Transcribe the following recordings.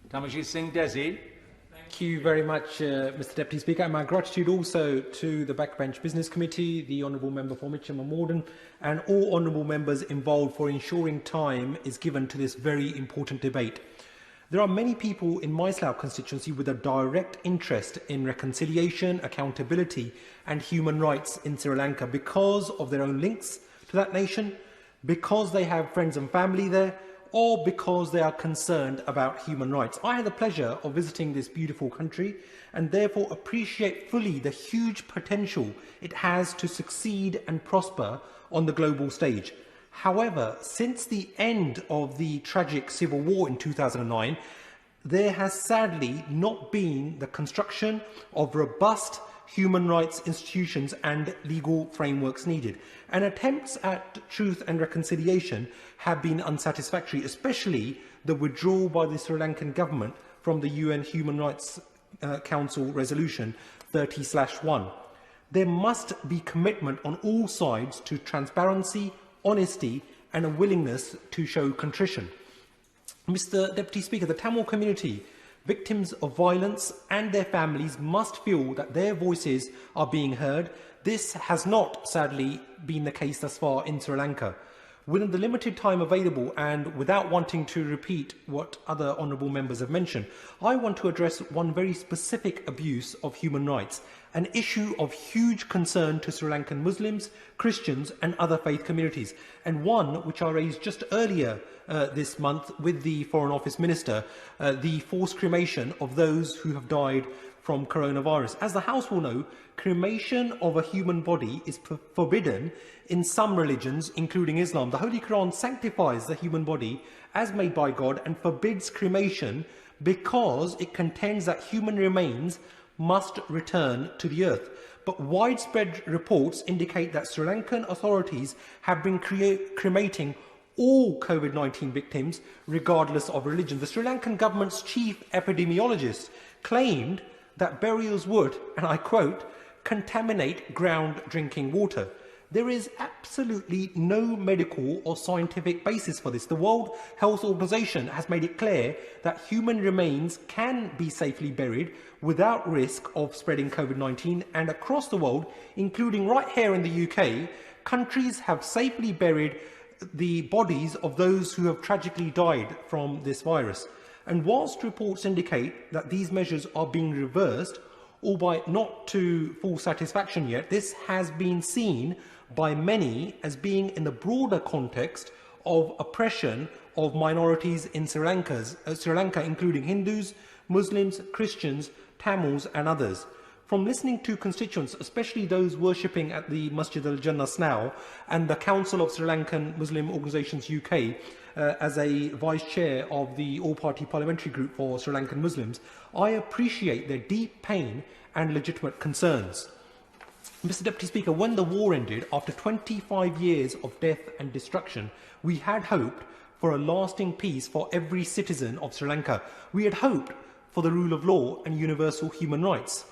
Thanmanjeet Singh Desi. Thank you very much, Mr Deputy Speaker. And my gratitude also to the Backbench Business Committee, the Honourable Member for Mitcham and Morden, and all Honourable Members involved for ensuring time is given to this very important debate. There are many people in my Slough constituency with a direct interest in reconciliation, accountability and human rights in Sri Lanka because of their own links to that nation, because they have friends and family there, or because they are concerned about human rights. I had the pleasure of visiting this beautiful country and therefore appreciate fully the huge potential it has to succeed and prosper on the global stage. However, since the end of the tragic civil war in 2009, there has sadly not been the construction of robust human rights institutions and legal frameworks needed. And attempts at truth and reconciliation have been unsatisfactory, especially the withdrawal by the Sri Lankan government from the UN Human Rights Council Resolution 30/1. There must be commitment on all sides to transparency, honesty and a willingness to show contrition. Mr Deputy Speaker, the Tamil community, victims of violence and their families must feel that their voices are being heard. This has not, sadly, been the case thus far in Sri Lanka. Within the limited time available and without wanting to repeat what other honourable members have mentioned, I want to address one very specific abuse of human rights, an issue of huge concern to Sri Lankan Muslims, Christians and other faith communities, and one which I raised just earlier this month with the Foreign Office Minister, the forced cremation of those who have died from coronavirus. As the House will know, cremation of a human body is forbidden in some religions, including Islam. The Holy Quran sanctifies the human body as made by God and forbids cremation because it contends that human remains must return to the earth. But widespread reports indicate that Sri Lankan authorities have been cremating all COVID-19 victims, regardless of religion. The Sri Lankan government's chief epidemiologist claimed that burials would, and I quote, contaminate ground drinking water. There is absolutely no medical or scientific basis for this. The World Health Organization has made it clear that human remains can be safely buried without risk of spreading COVID-19, and across the world, including right here in the UK, countries have safely buried the bodies of those who have tragically died from this virus. And whilst reports indicate that these measures are being reversed, albeit not to full satisfaction yet, this has been seen by many as being in the broader context of oppression of minorities in Sri Lanka, including Hindus, Muslims, Christians, Tamils and others. From listening to constituents, especially those worshipping at the Masjid al-Jannah now, and the Council of Sri Lankan Muslim Organisations UK, as a Vice Chair of the All-Party Parliamentary Group for Sri Lankan Muslims, I appreciate their deep pain and legitimate concerns. Mr Deputy Speaker, when the war ended, after 25 years of death and destruction, we had hoped for a lasting peace for every citizen of Sri Lanka. We had hoped for the rule of law and universal human rights.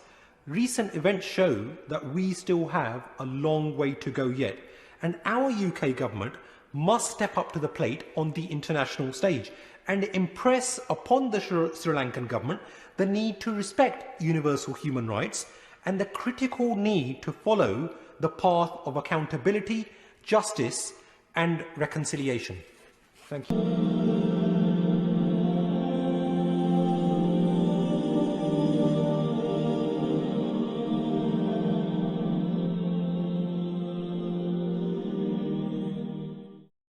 Recent events show that we still have a long way to go yet, and our UK government must step up to the plate on the international stage and impress upon the Sri Lankan government the need to respect universal human rights and the critical need to follow the path of accountability, justice and reconciliation. Thank you.